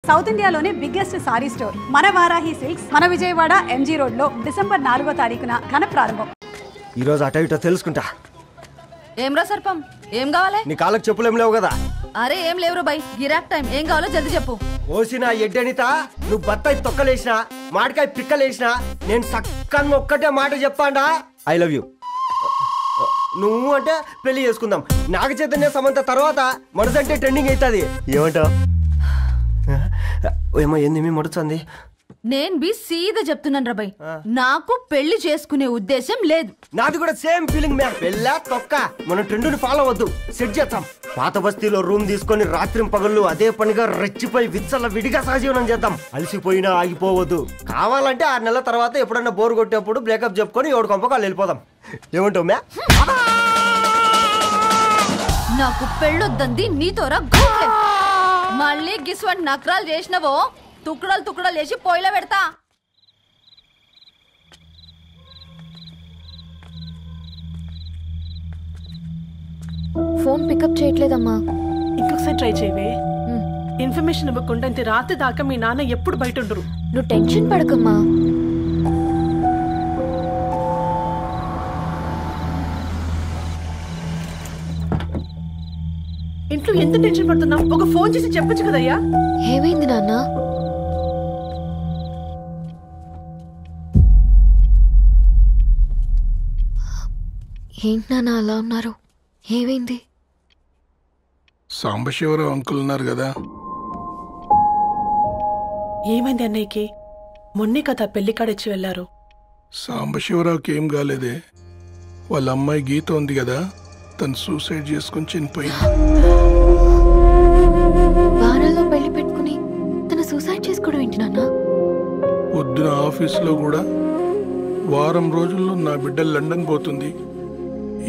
South ఇండియాలోనే biggest sorry store మన Varahi silks మన విజయవాడ ఎంజీ రోడ్ లో డిసెంబర్ 4వ తారీఖున ఘన ప్రారంభం. ఈ రోజు అట ఇట తెలుసుకుంటా. ఏమ్రా సర్పం, ఏం కావాలి? నీ కాళ్ళకి చెప్పులేం లేవు కదా? అరే ఏం లేవురా బై, గిరాక్ టైం. ఏం కావాలో జల్దీ చెప్పు. ఓసిన ఎడ్డనిత, నువ్వు బత్తాయి తొక్కలేసినా మాడికాయ పిక్కలేసినా నేను సక్కన్న ఒక్కటే మాట చెప్పాడా, ఐ లవ్ యూ. నువ్వు అంటే పెళ్లి చేసుకుందాం. నాగ చైతన్య సమంత తర్వాత మనసంటే ట్రెండింగ్ అవుతుంది. ఏమంటావు? ఏమో ఏంది మొడుతుంది? నేను బి సీదా చెప్తున్నాను రాబాయ్, నాకు పెళ్లి చేసుకునే ఉద్దేశం లేదు. నాది కూడా సేమ్ ఫీలింగ్ మ్యామ్. పెళ్ళా తొక్క, మనం ట్రెండ్ని ఫాలో అవద్దు, సెట్ చేద్దాం. పాత బస్తీలో రూమ్ తీసుకొని రాత్రి పగళ్ళు అదే పనిగా రెచ్చిపోయి విచ్చల విడిగా సహజీవనం చేద్దాం. అలసిపోయినా ఆగిపోవద్దు. కావాలంటే 6 నెలల తర్వాత ఎప్పుడన్నా బోర్ కొట్టేప్పుడు బ్రేకప్ చెప్పుకొని ఎవడు కొంపకాలు వెళ్ళిపోదాం. ఏమంటావు మ్యా? నాకు పెళ్ళొద్దంది నీతోరా. మళ్ళీ గిస్వంటి నకరాలు చేసినవో తుక్కడలు తుక్కడలు వేసి పొయ్యిలో పెడతా. ఫోన్ పికప్ చేయట్లేదమ్మా. ఇంకొకసారి ట్రై చేయవే. ఇన్ఫర్మేషన్ ఇవ్వకుండా ఇంత రాత్రి దాకా మీ నాన్న ఎప్పుడు బయట ఉండరు. నువ్వు టెన్షన్ పడకమ్మా. ఇంట్లో ఎంత టెన్షన్ పడుతున్నావు? ఒక ఫోన్ చేసి చెప్పొచ్చు కదయ్యా. ఏమైంది నాన్న? ఏంటి నాన్న అలా ఉన్నారు? ఏమైంది? సాంబశివరావు అంకుల్ ఉన్నారు కదా. ఏమైంది అన్నయ్యకి? మొన్నే కదా పెళ్లి కాడొచ్చి వెళ్ళారు. సాంబశివరావుకి ఏం కాలేదే. వాళ్ళ అమ్మాయి గీత ఉంది కదా, తను సూసైడ్ చేసుకుని చనిపోయింది. వారాల్లో పెళ్లి పెట్టుకుని తను సూసైడ్ చేసుకోవడం ఏంటి నాన్న? పొద్దున ఆఫీసులో కూడా వారం రోజుల్లో నా బిడ్డ లండన్ పోతుంది,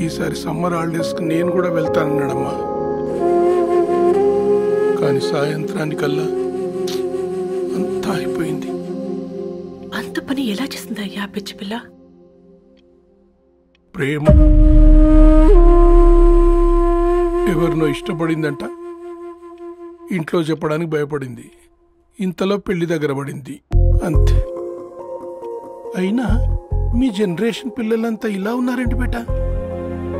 ఈసారి సమ్మర్ హాలిడేస్కి నేను కూడా వెళ్తానన్నాడమ్మా. కానీ సాయంత్రానికల్లా అంతా అయిపోయింది. అంత పని ఎలా చేసింది అయ్యా పిచ్చి పిల్ల? ప్రేమ ఎవరినో ఇష్టపడిందంట, ఇంట్లో చెప్పడానికి భయపడింది. ఇంతలో పెళ్లి దగ్గర పడింది, అంతే. అయినా మీ జనరేషన్ పిల్లలంతా ఇలా ఉన్నారేంటి బేట?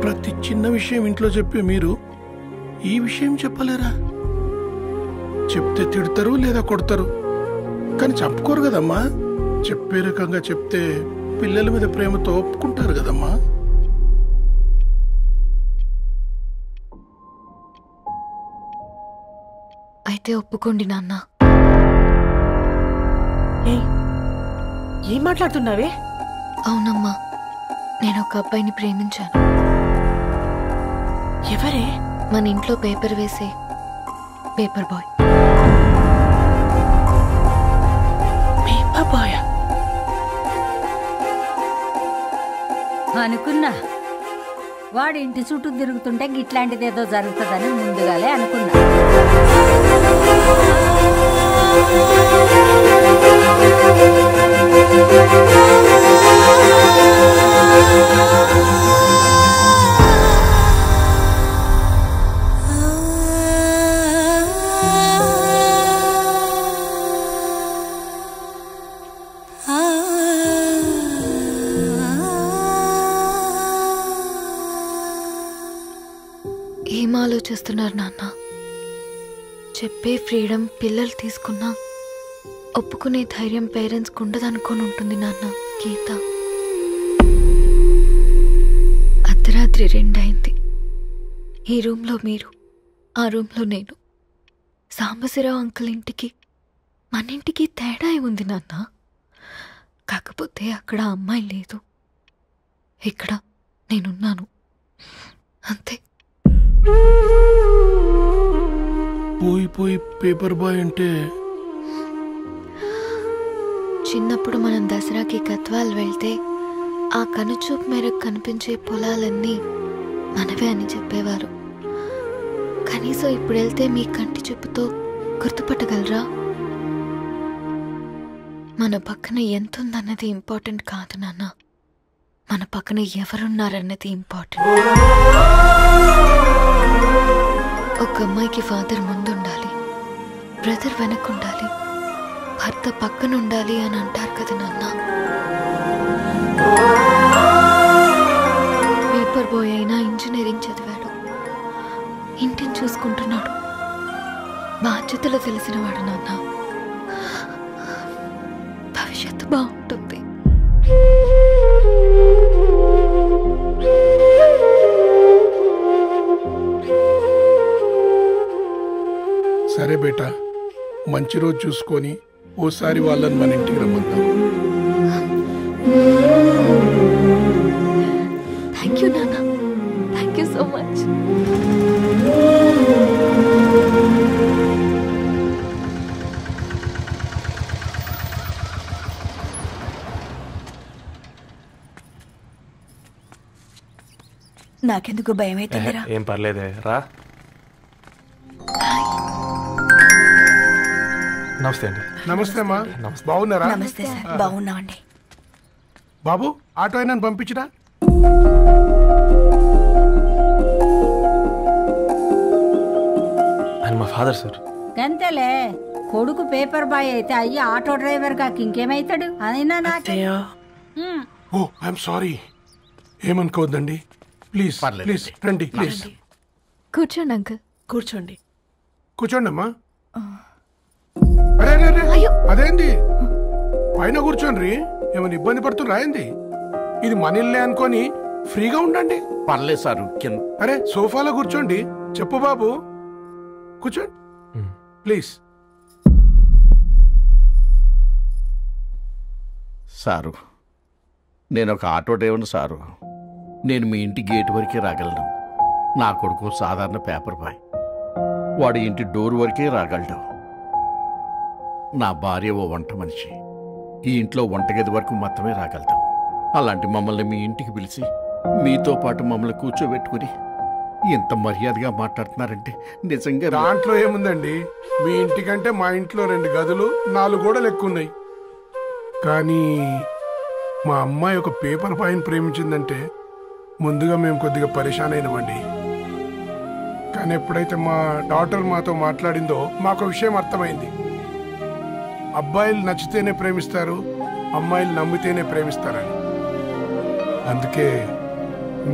ప్రతి చిన్న విషయం ఇంట్లో చెప్పే మీరు ఈ విషయం చెప్పలేరా? చెప్తే తిడతారు లేదా కొడతారు, కానీ చంపుకోరు కదమ్మా. చెప్పే రకంగా చెప్తే పిల్లల మీద ప్రేమతో ఒప్పుకుంటారు కదమ్మా. అయితే ఒప్పుకోండి నాన్న. ఏం మాట్లాడుతున్నావే? అవునమ్మా, నేను ఒక అబ్బాయిని ప్రేమించాను. ఎవరే? మన ఇంట్లో పేపర్ వేసే పేపర్ బాయ్. పేపర్ బాయ్ అనుకున్నా. వాడి ఇంటి చుట్టూ తిరుగుతుంటే గిట్లాంటిదేదో జరుగుతుందని ముందుగాలే అనుకున్నా. ఏం ఆలోచిస్తున్నారు నాన్న? చెప్పే ఫ్రీడమ్ పిల్లలు తీసుకున్నా ఒప్పుకునే ధైర్యం పేరెంట్స్కి ఉండదనుకొని ఉంటుంది నాన్న. గీత అర్ధరాత్రి 2 అయింది. ఈ రూమ్లో మీరు, ఆ రూమ్లో నేను. సాంబశివరావు అంకుల్ ఇంటికి మన ఇంటికి తేడా ఉంది నాన్న. కాకపోతే అక్కడ అమ్మాయి లేదు, ఇక్కడ నేనున్నాను, అంతే. పోయి పోయి పేపర్ బాయ్ అంటే? చిన్నప్పుడు మనం దసరాకి గద్వాల్ వెళ్తే ఆ కనుచూపు మేరకు కనిపించే పొలాలన్నీ మనవే అని చెప్పేవారు. కనీసం ఇప్పుడు వెళ్తే మీ కంటి చూపుతో గుర్తుపట్టగలరా? మన పక్కన ఎంత ఉందన్నది ఇంపార్టెంట్ కాదు నాన్న, మన పక్కన ఎవరున్నారన్నది ఇంపార్టెంట్. ఒక అమ్మాయికి ఫాదర్ ముందుండాలి, బ్రదర్ వెనకుండాలి, భర్త పక్కన ఉండాలి అని అంటారు కదా నాన్న. పేపర్ బాయ్ అయినా ఇంజనీరింగ్ చదివాడు, ఇంటిని చూసుకుంటున్నాడు, బాధ్యతలు తెలిసినవాడు నాన్న. భవిష్యత్తు బాగుంటుంది. సరే బేటా, మంచి రోజు చూసుకొని ఓసారి వాళ్ళని మన ఇంటికి రమ్మందాం. థ్యాంక్ యూ నాన్న, థ్యాంక్ యూ సో మచ్. నాకెందుకు భయం అవుతుందిరా. ఏం పర్లేదే రా. నమస్తే అండి. నమస్తే అమ్మా, బాగున్నారా? నమస్తే సార్, బాగున్నామండి. బాబు, ఆటో అయినా పంపించరా? ఆయన మా ఫాదర్ సార్. గంతేలే, కొడుకు పేపర్ బాయ్ అయితే అయ్యి ఆటో డ్రైవర్ కాక ఇంకేమైతాడు? అయినా నాకు ఓ ఐఎమ్ సారీ, ఏమనుకోవద్దండి. ప్లీజ్ ప్లీజ్ రండి, ప్లీజ్ కూర్చోండి అంకుల్. కూర్చోండి. కూర్చోండి అమ్మా. అరే అరే అరే, అదేంది పైన కూర్చోండి, ఏమైనా ఇబ్బంది పడుతున్నా ఏంది? ఇది మన ఇల్లే అనుకొని ఫ్రీగా ఉండండి. పర్లేదు సారు. అరే సోఫాలో కూర్చోండి. చెప్పు బాబు, కూర్చోండి ప్లీజ్. సారు, నేను ఒక ఆటో డ్రైవర్ని సారు. నేను మీ ఇంటి గేట్ వరకే రాగలను. నా కొడుకు సాధారణ పేపర్ బాయ్, వాడి ఇంటి డోర్ వరకే రాగలడు. నా భార్య ఓ వంట మనిషి, ఈ ఇంట్లో వంటగది వరకు మాత్రమే రాగలదు. అలాంటి మమ్మల్ని మీ ఇంటికి పిలిచి మీతో పాటు మమ్మల్ని కూర్చోబెట్టుకుని ఎంత మర్యాదగా మాట్లాడుతున్నారంటే నిజంగా. దాంట్లో ఏముందండి, మీ ఇంటికంటే మా ఇంట్లో 2 గదులు 4 గోడలు ఎక్కువ ఉన్నాయి. కానీ మా అమ్మాయి ఒక పేపర్ బాయ్ని ప్రేమించిందంటే ముందుగా మేము కొద్దిగా పరేషాన్ అయినామండి. కానీ ఎప్పుడైతే మా డాటర్ మాతో మాట్లాడిందో మాకు విషయం అర్థమైంది. అబ్బాయిలు నచ్చితేనే ప్రేమిస్తారు, అమ్మాయిలు నమ్మితేనే ప్రేమిస్తారని. అందుకే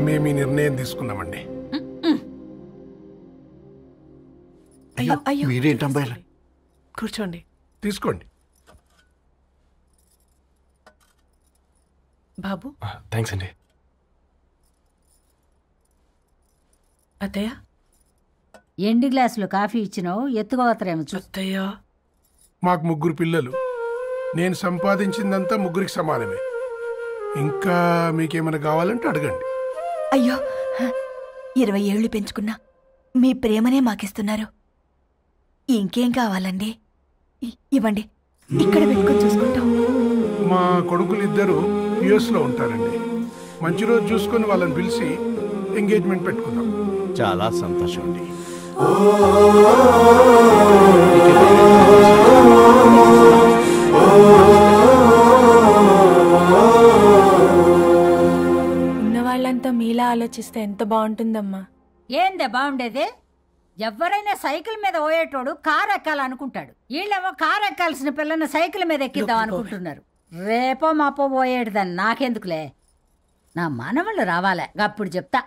మేము ఈ నిర్ణయం తీసుకున్నామండి. మీరేంటి అబ్బాయిలు? కూర్చోండి. తీసుకోండి. బాబు. థ్యాంక్స్ అండి. అత్తయ్య, ఎండి గ్లాసులో కాఫీ ఇచ్చినావు, ఎత్తుకోవతరేమో చూ. అత్తయ్య, మాకు 3 పిల్లలు, నేను సంపాదించిందంతా 3కి సమానమే. ఇంకా మీకేమైనా కావాలంటే అడగండి. అయ్యో, 20 ఏళ్లు పెంచుకున్నా మీ ప్రేమనే మాకిస్తున్నారు. ఇంకేం కావాలండి? ఇవ్వండి, ఇక్కడ పెట్టుకొని చూసుకుంటాం. మా కొడుకులు 2 యుఎస్లో ఉంటారండి. మంచి రోజు చూసుకొని వాళ్ళని పిలిచి ఎంగేజ్మెంట్ పెట్టుకుందాం. చాలా సంతోషం అండి. ఉన్నవాళ్ళంతా మీలా ఆలోచిస్తే ఎంత బాగుంటుందమ్మా. ఏందే బాగుండేది? ఎవరైనా సైకిల్ మీద పోయేటోడు కారు ఎక్కాలనుకుంటాడు. వీళ్ళేమో కారు ఎక్కాల్సిన పిల్లని సైకిల్ మీద ఎక్కిద్దాం అనుకుంటున్నారు. రేపో మాపో పోయేటిదని నాకెందుకులే, నా మనవళ్ళు రావాలే, అప్పుడు చెప్తా.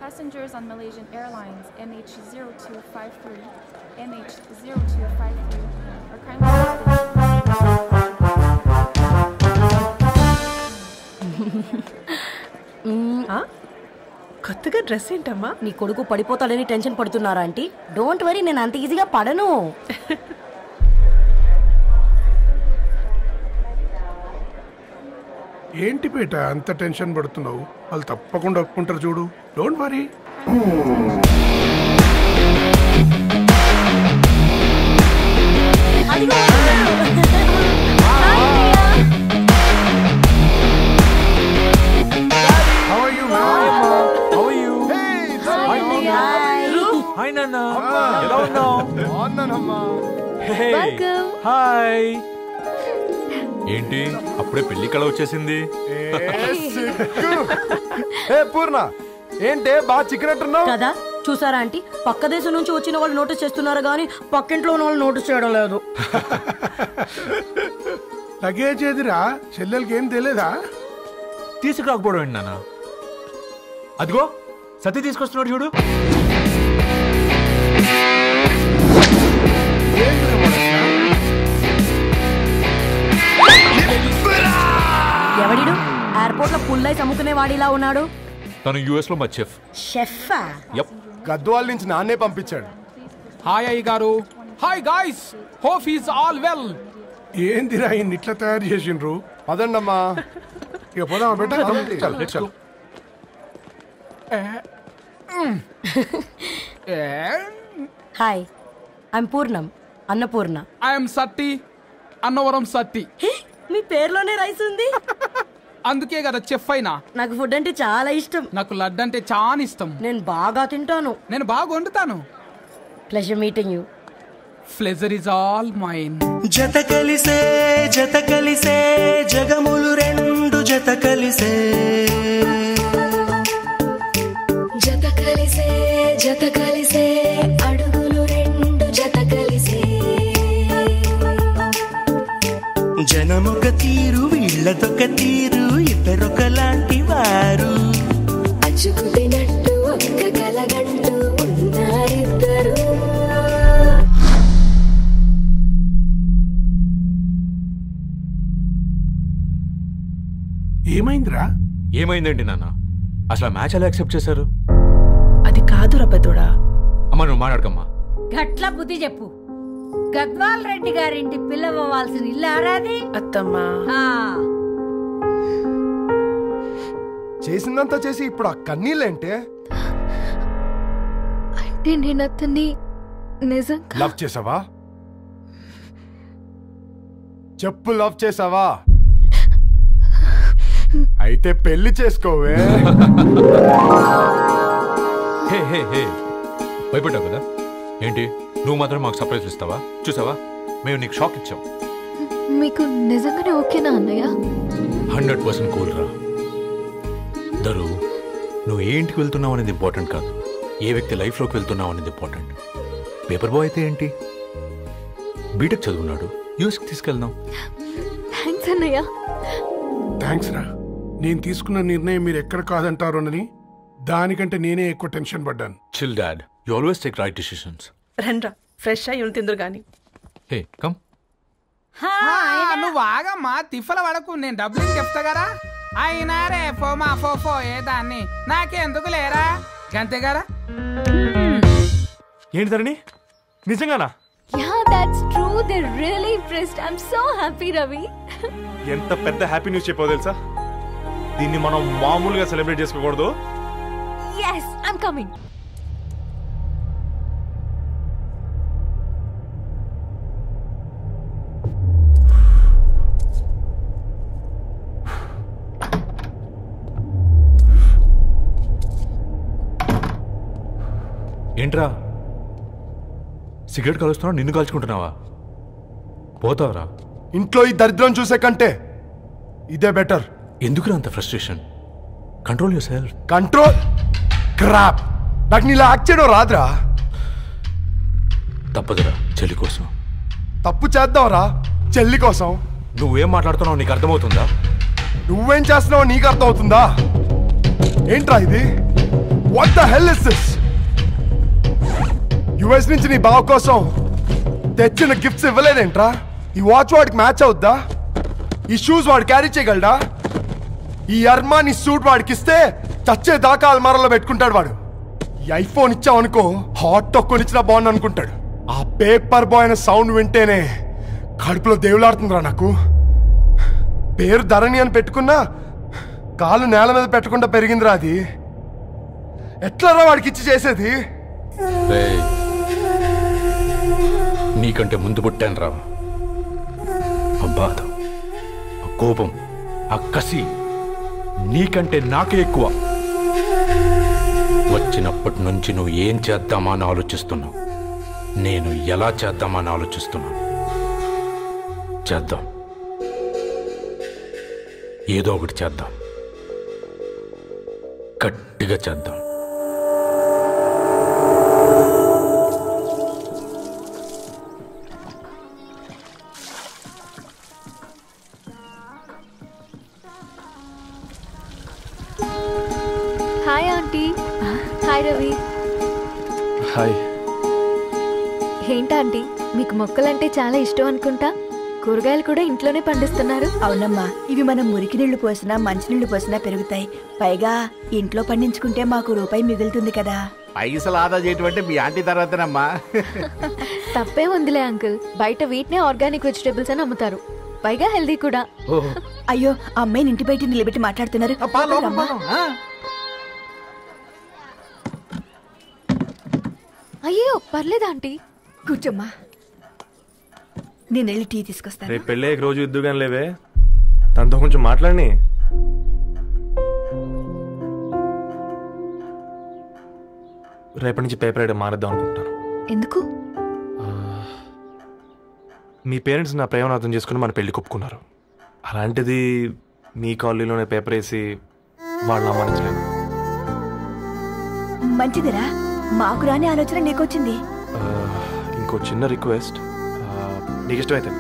Passengers on Malaysian Airlines MH0253, MH0253 are kindly. కొత్తగా డ్రెస్ ఏంటమ్మా? నీ కొడుకు పడిపోతాడని టెన్షన్ పడుతున్నారా ఆంటీ? డోంట్ వరీ, నేను అంత ఈజీగా పడను. ఏంటి పేట అంత టెన్షన్ పడుతున్నావు? వాళ్ళు తప్పకుండా ఒప్పుకుంటారు చూడు. Don't worry. హాయ్ నాన్న, ఎలా ఉన్నావు? హాయ్. ఏంటి అప్పుడే పెళ్లి కళ వచ్చేసింది? పూర్ణ ఏంటే బాగా చిక్కినట్టున్నావు కదా చూసారా ఆంటీ, పక్క దేశం నుంచి వచ్చిన వాళ్ళు నోటీస్ చేస్తున్నారు కానీ పక్కింట్లో ఉన్న వాళ్ళు నోటీస్ చేయడం లేదు. లగేజ్ ఏదిరా? చెల్లెలకి ఏం తెలియదా? తీసుకురాకపోవడం ఏంటి నాన్న? అదిగో సతీ తీసుకొస్తున్నాడు చూడు. ఎవడిడు ఎయిర్పోర్ట్ లో పుల్లైస్ అమ్ముకునే వాడిలా ఉన్నాడు? తను యుఎస్ లో మా చెఫ్. షెఫా? గద్వాల నుంచి నాన్నే పంపించాడు. హాయ్ అయ్య గారు. Hi guys, hope is all well. ఏందిరా ఇన్ని ఇట్లా తయారు చేసిండ్రు? పదండమ్మా. ఇక పోదామా బెట్ట? చల్. హాయ్, ఐఎమ్ పూర్ణం, అన్నపూర్ణ. ఐఎమ్ సత్తి, అన్నవరం సత్తి. మీ పేరులోనే రైస్ ఉంది. అందుకే కదా చెఫ్ అయినా. నాకు ఫుడ్ అంటే చాలా ఇష్టం. నాకు లడ్డు అంటే చాలా ఇష్టం. నేను బాగా తింటాను. నేను బాగా వండుతాను. Pleasure meeting you. Pleasure is all mine. జత కలిసే జగములు రెండు జత కలిసే అడుగులు రెండు జత కలిసే జనమొక తీరు వీళ్ళదొక తీరు ఇద్దరొకలాంటి వారు అచ్చుకుతినట్టు ఒక్క కలగంటూ ఉన్నారిద్దరు. ఏమైందిరా? ఏమైందేంటి నాన్న? అసలు మ్యాచ్ ఎలా యాక్సెప్ట్ చేశారు? అది కాదు రబ్బతోడా. అమ్మ నువ్వు మాట్లాడకమ్మా. గట్ల బుద్ధి చెప్పు. గద్వాల్ రెడ్డి గారింటి పిల్లవ్వాల్సిన ఇల్లు ఆరాది. అత్తమ్మా చేసిందంతా చేసి ఇప్పుడు ఆ కన్నీళ్ళేంటే? అంటే నేను అతన్ని నిజంగా లవ్ చేసావా? చెప్పు, లవ్ చేసావా? అయితే పెళ్లి చేసుకోవే. హే హే హే, భయపడ్డావు కదా? ఏంటి నువ్వు మాత్రం మాకు సర్ప్రైజ్ ఇస్తావా? చూసావా, మేము నీకు షాక్ ఇచ్చాం. మీకు నిజంగానే ఓకేనా అన్నయ్య? 100% కూల్ రా. దరు, నువ్వు ఏ ఇంటికి వెళ్తున్నావు అనేది ఇంపార్టెంట్ కాదు, ఏ వ్యక్తి లైఫ్లోకి వెళ్తున్నావు అనేది ఇంపార్టెంట్. పేపర్ బాయ్ అయితే ఏంటి, బీటెక్ చదువున్నాడు, యూఎస్కి తీసుకెళ్దాం. థ్యాంక్స్ అన్నయ్య. థ్యాంక్స్ రా. నేను తీసుకున్న నిర్ణయం మీరు ఎక్కడ కాదంటారోనని దానికంటే నేనే ఎక్కువ టెన్షన్ పడ్డాను. Chill dad, you always take right decisions. రండ్రా, ఫ్రెష్ అయ్యి తిందురు గాని. Hey come. నువ్వు ఆగమ్మా, తిఫల పడకు, నేను డబ్బులు చెప్తా కదా. అయినా రే ఫో ఏ దాన్ని నాకెందుకు లేరా గంతే కదా. ఏంటి ధరణి, నిజంగానా? Yeah, that's true. They're really impressed. I'm so happy, Ravi. ఎంత పెద్ద హ్యాపీ న్యూస్ చెప్పావు తెలుసా? దీన్ని మనం మామూలుగా సెలబ్రేట్ చేసుకోకూడదు. Yes, I'm coming. ఏంట్రా సిగరెట్ కాలుస్తున్నావు, నిన్ను కాల్చుకుంటున్నావా? పోతావరా? ఇంట్లో ఈ దరిద్రం చూసే కంటే ఇదే బెటర్. ఎందుకు అంత frustration? Control your self. Control crap. నాకు నీలా యాక్ట్ చేయడం రాదురా. తప్పదురా, చెల్లి కోసం. తప్పు చేద్దాంరా చెల్లి కోసం. నువ్వేం మాట్లాడుతున్నావు నీకు అర్థమవుతుందా? నువ్వేం చేస్తున్నావు నీకు అర్థం అవుతుందా? ఏంట్రా ఇది? What the hell is this? US నుంచి నీ బావ కోసం తెచ్చిన గిఫ్ట్స్ ఇవ్వలేదేంట్రా? ఈ వాచ్ వాడికి మ్యాచ్ అవుద్దా? ఈ షూస్ వాడు క్యారీ చేయగలడా? ఈ అర్మానీ సూట్ వాడికి ఇస్తే చచ్చే దాకా అల్మారాలో పెట్టుకుంటాడు వాడు. ఈ ఐఫోన్ ఇచ్చావనుకో హాట్ టాక్ కొనిచ్చినా బాగుంది అనుకుంటాడు. ఆ పేపర్ బాయ్ అనే సౌండ్ వింటేనే కడుపులో దేవులాడుతుందిరా నాకు. పేరు ధరణి అని పెట్టుకున్నా కాలు నేల మీద పెట్టకుండా పెరిగిందిరా అది. ఎట్లారా వాడికి ఇచ్చి చేసేది? నీకంటే ముందు పుట్టాను రా. ఆ బాధ, ఆ కోపం, ఆ కసి నీకంటే నాకే ఎక్కువ. వచ్చినప్పటి నుంచి నువ్వు ఏం చేద్దామా అని ఆలోచిస్తున్నావు, నేను ఎలా చేద్దామా అని ఆలోచిస్తున్నాను. చేద్దాం, ఏదో ఒకటి చేద్దాం, గట్టిగా చేద్దాం. Hi aunty. Hi Ravi. Hi. ఏంటా ఆంటీ, మీకు మొక్కలంటే చాలా ఇష్టం అనుకుంటా. కూరగాయలు కూడా ఇంట్లోనే పండిస్తున్నారు. అవునమ్మా, ఇవి మనం మురికి నీళ్లు పోసినా మంచినీళ్లు పోసినా పెరుగుతాయి. పైగా ఇంట్లో పండించుకుంటే మాకు రూపాయి మిగులుతుంది కదా. పైసలు ఆదా చేయటం అంటే మీ ఆంటీ తర్వాతనమ్మా. తప్పే ఉందిలే అంకుల్, బయట వీటినే ఆర్గానిక్ వెజిటేబుల్స్ అని అమ్ముతారు, పైగా హెల్దీ కూడా. అయ్యో, అమ్మాయిని ఇంటి బయట నిలబెట్టి మాట్లాడుతున్నారు. అయ్యో పర్లేదు ఆంటీ, కూర్చోమ్మా. నేను వెళ్ళి టీ తీసుకొస్తాను. రేపు పెళ్ళే రోజు ఇద్దుగాని లేవే, తనతో కొంచెం మాట్లాడి. రేపటి నుంచి పేపర్ రైడ్ మారేద్దాం అనుకుంటాను. ఎందుకు? మీ పేరెంట్స్ నా ప్రేమను అర్థం చేసుకుని మన పెళ్లి కొప్పుకున్నారు. అలాంటిది మీ కాలనీలోనే పేపర్ వేసి వాళ్ళని అమ్మానించలేను. మంచిదిరా, మాకు రాని ఆలోచన నీకొచ్చింది. ఇంకో చిన్న రిక్వెస్ట్, నీకు ఇష్టమైతే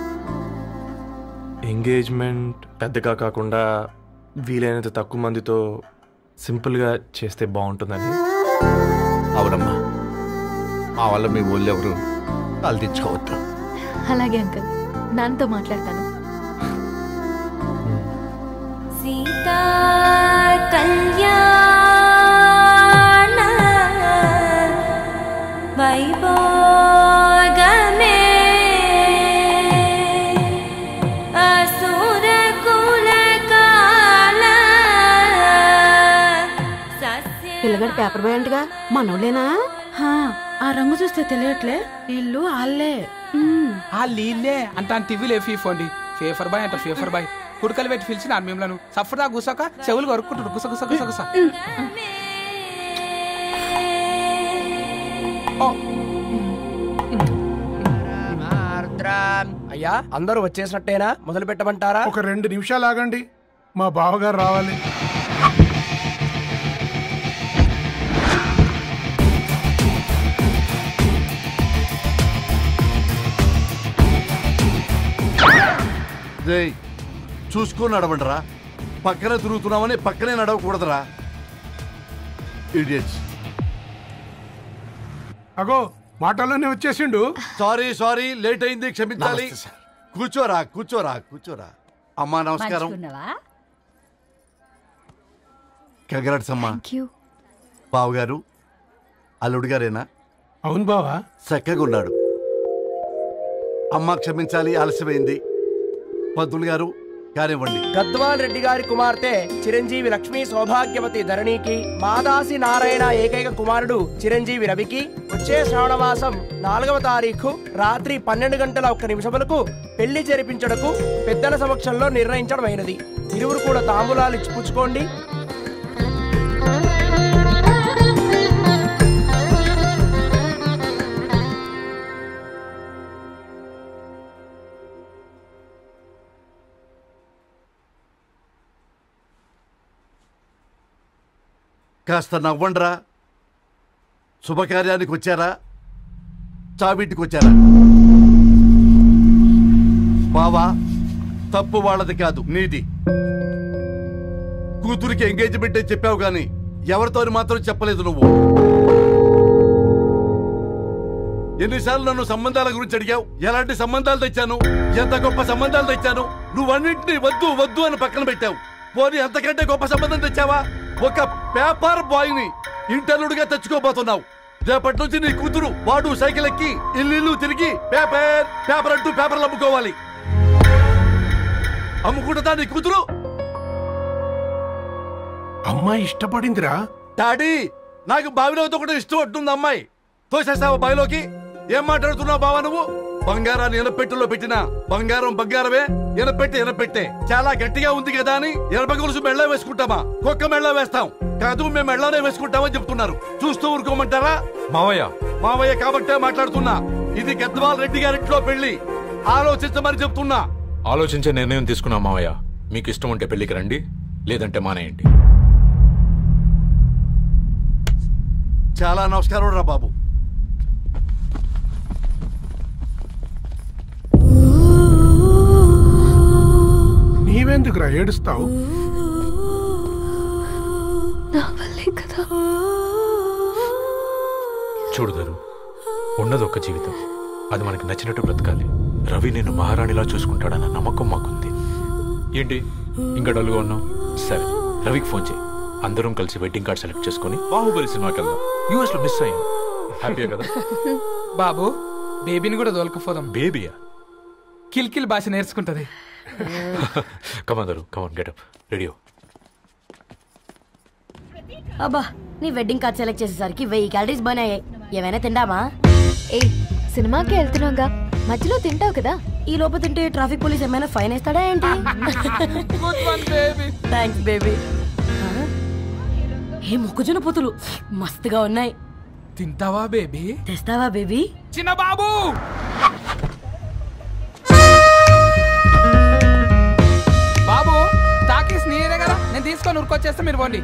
ఎంగేజ్మెంట్ పెద్దగా కాకుండా వీలైనంత తక్కువ మందితో సింపుల్గా చేస్తే బాగుంటుందని. అవునమ్మా, మా వల్ల మీ ఊళ్ళో ఎవరు కాలు తెచ్చుకోవద్దు. అలాగే అంకుల్, నాన్నతో మాట్లాడతాను. సీతా కళ్యాణ వైభోగమే అసుర కుల కాల. పిల్లగాడు పేపర్ బాయ్ అంటగా, మనోళ్ళేనా? ఆ రంగు చూస్తే తెలియట్లే, ఇల్లు ఆళ్ళే. నీళ్ళే అంత టీవీలో ఫీఫోండి. ఫేఫర్ బాయ్ అంట, ఫేఫర్ బాయ్. కుడుకలు పెట్టి పిలిచిన మిమ్మలను సఫర్దా గుసక చెవులు కొరుక్కుంటారు. గుస గుస గుస గుస. అయ్యా, అందరూ వచ్చేసినట్టేనా? మొదలు పెట్టమంటారా? ఒక 2 నిమిషాలు ఆగండి, మా బావగారు రావాలి. చూసుకొని నడవండిరా. పక్కనే తిరుగుతున్నామని పక్కనే నడవకూడదురా. ఇడియట్స్. అగో మాటల్లోనే వచ్చేసిండు. సారీ లేట్ అయింది, క్షమించాలి. కూర్చోరా కూర్చోరా కూర్చోరా. అమ్మా నమస్కారం. కంగ్రాట్స్ అమ్మా. బావగారు అల్లుడు గారేనా? అవును బావా. చక్కగా ఉన్నాడు. అమ్మ క్షమించాలి, ఆలస్యమైంది. పంతులు గారు కానివ్వండి. గద్వాల్ రెడ్డి గారి కుమార్తె చిరంజీవి లక్ష్మీ సౌభాగ్యవతి ధరణికి, మాదాసి నారాయణ ఏకైక కుమారుడు చిరంజీవి రవికి వచ్చే శ్రావణమాసం 4వ తారీఖు రాత్రి 12 గంటల 1 నిమిషములకు పెళ్లి జరిపించడకు పెద్దల సమక్షంలో నిర్ణయించడమైనది. ఇరువురు కూడా తాంబూలాలు ఇచ్చి పుచ్చుకోండి. కాస్త నవ్వండ్రా. శుభకార్యానికి వచ్చారా, చావింటికి వచ్చారా? బావా, తప్పు వాళ్ళది కాదు, నీది. కూతురికి ఎంగేజ్మెంట్ అని చెప్పావు గాని ఎవరితో మాత్రం చెప్పలేదు నువ్వు. ఎన్నిసార్లు నన్ను సంబంధాల గురించి అడిగావు? ఎలాంటి సంబంధాలు తెచ్చాను, ఎంత గొప్ప సంబంధాలు తెచ్చాను. నువ్వన్నింటినీ వద్దు వద్దు అని పక్కన పెట్టావు. పోనీ అంతకంటే గొప్ప సంబంధం తెచ్చావా? ఒక పేపర్ బాయ్ ని ఇంటర్లుడిగా తెచ్చుకోబోతున్నావు. రేపటి నుంచి నీ కూతురు వాడు సైకిల్ ఎక్కి ఇల్లు తిరిగి పేపర్ పేపర్ అంటూ పేపర్లు అమ్ముకోవాలి. అమ్ముకుంటుందా నీ కూతురు? అమ్మాయి ఇష్టపడిందిరా. డాడీ, నాకు బావిలోతో కూడా ఇష్టం అంటుంది అమ్మాయి. తోసేస్తావా బావిలోకి? ఏం మాట్లాడుతున్నావు బావా నువ్వు? బంగారాన్ని ఎనపెట్టులో పెట్టినా బంగారం బంగారమే, ఎనపెట్టే చాలా గట్టిగా ఉంది కదా అని ఎనప గొలుసు మెళ్ళ వేసుకుంటామా? కుక్క మెళ్ళ వేస్తాం కాదు, మేము మెళ్ళనే వేసుకుంటామని చెప్తున్నారు. చూస్తూ ఊరుకోమంటారా? మావయ్య కాబట్టే మాట్లాడుతున్నా. ఇది గద్వాల్ రెడ్డి గారింట్లో పెళ్లి. ఆలోచించమని చెప్తున్నా. ఆలోచించే నిర్ణయం తీసుకున్నా మావయ్య. మీకు ఇష్టం ఉంటే పెళ్లికి రండి, లేదంటే మానేయండి. చాలా నమస్కారం రా బాబు. నీవెందుకురా ఏడుస్తావు? చూడదారు, ఉన్నది ఒక్క జీవితం, అది మనకి నచ్చినట్టు బ్రతకాలి. రవి నేను మహారాణిలా చూసుకుంటాడన్న నమ్మకం మాకుంది. ఏంటి ఇంకా డల్గా ఉన్నావు? సరే, రవికి ఫోన్ చేయి. అందరం కలిసి వెడ్డింగ్ కార్డ్ సెలెక్ట్ చేసుకుని బాహుబలి సినిమాకి వెళ్దాం. యూఎస్ లో మిస్ అయ్యాం. హ్యాపీయా కదా? బాబు, బేబీని కూడా దొలకపోదాం. బేబీయా? కిల్కిల్ భాష నేర్చుకుంటది. కమాందరు, కమాన్, గెటప్, రెడీ. అబ్బా, నీ వెడ్డింగ్ కార్డ్ సెలెక్ట్ చేసేసరికి 1000 క్యాలరీస్ బర్న్ అయ్యాయి. ఏమైనా తిండామా? ఏ సినిమాకి వెళ్తున్నాగా, మధ్యలో తింటావు కదా. ఈ లోపు తింటే ట్రాఫిక్ పోలీస్ ఏమైనా ఫైన్ వేస్తాడా ఏంటి? Thanks baby. ఏ మొక్కజొన్న పొతులు మస్తుగా ఉన్నాయి. తింటావా బేబీ? తెస్తావా బేబీ? చిన్న బాబు, బాబు టాకీస్ నీరే కదా, నేను తీసుకొని ఉరుకొచ్చేస్తే మీరు పోండి.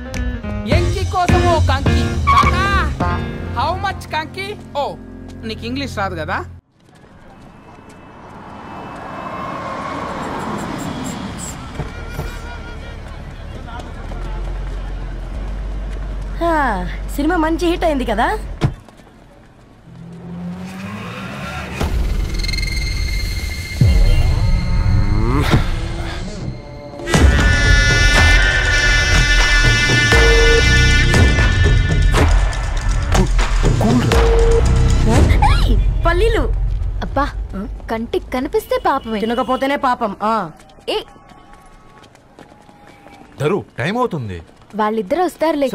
ఎంకి కోసం ఓ కంకి. హౌ మచ్ కంకి? ఓ, నీకు ఇంగ్లీష్ రాదు కదా? సినిమా మంచి హిట్ అయింది కదా. పల్లీలు. అబ్బా, కంటికి కనిపిస్తే పాపమే, తినకపోతేనే పాపం. ఏ దరు, టైం అవుతుంది. వాళ్ళిద్దరు వస్తారులే.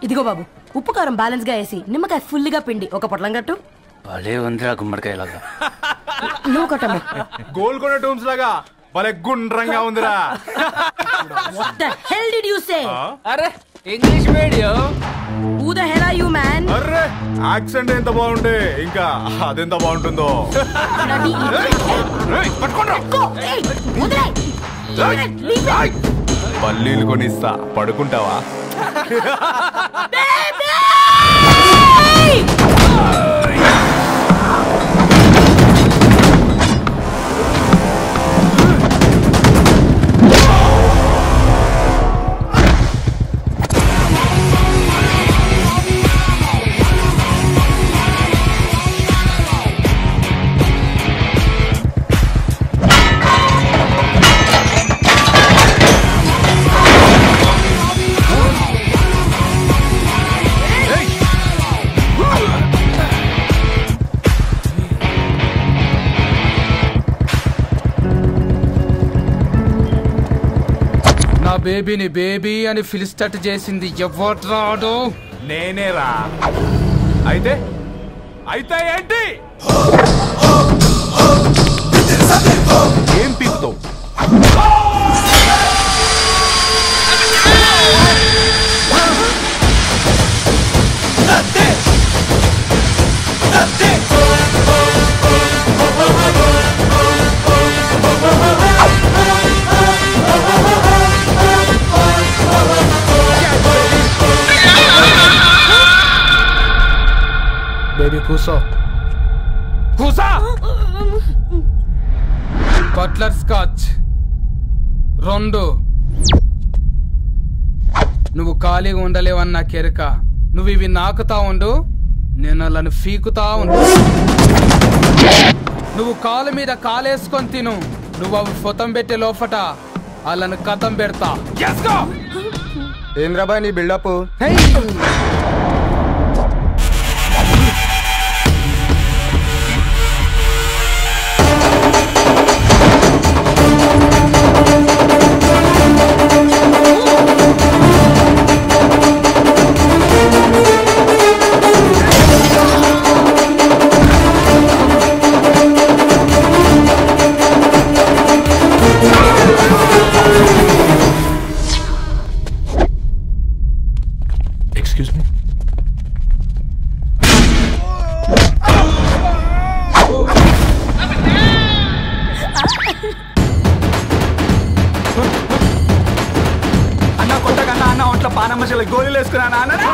ఇదిగో బాబు, ఉప్పు కారం బ్యాలెన్స్ గా వేసి నిమ్మకాయ ఫుల్ గా పిండి ఒక పొట్లం కట్టు. భలే ఉందిరా గుమ్మడికాయలాగా. నువ్వు కొట్టమ్మ. గోల్కొండ టూమ్స్ లాగా భలే గుండ్రంగా ఉందిరా. What the hell did you say? అరే English medium. Who the hell are you man? అరే యాక్సెంట్ ఎంత బాగుంటే ఇంకా అదెంత బాగుంటుందో. పల్లీలు కొనిస్తా, పడుకుంటావా? నా బేబీని బేబీ అని పిలిచేటట్టు చేసింది ఎవడ్రాడు? నేనేరా. అయితే అయితే ఏంటి? ఏం పీకుతావు? బేబీ కూసో, కూసా. Buttler scotch 2. నువ్వు ఖాళీగా ఉండలేవన్న కెరక. నువ్వు ఇవి నాకుతా ఉండు, నేను వాళ్ళని ఫీకుతా ఉండు. నువ్వు కాలు మీద కాలేసుకొని తిను. నువ్వు అవి ఫొతం పెట్టే లోపట వాళ్ళని కథం పెడతా. ఏంద్రాబాయ్ నీ బిల్డప్? Excuse me? పానమ్మ చెల్లి గోళీలు వేసుకున్నానా అన్నాడా?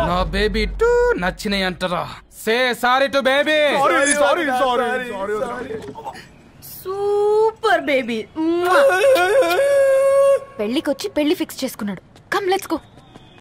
నా బేబీ టూ నచ్చినాయి అంటారా? Say sorry to baby. Super baby. పెళ్ళికొచ్చి పెళ్లి ఫిక్స్ చేసుకున్నాడు. Come let's go.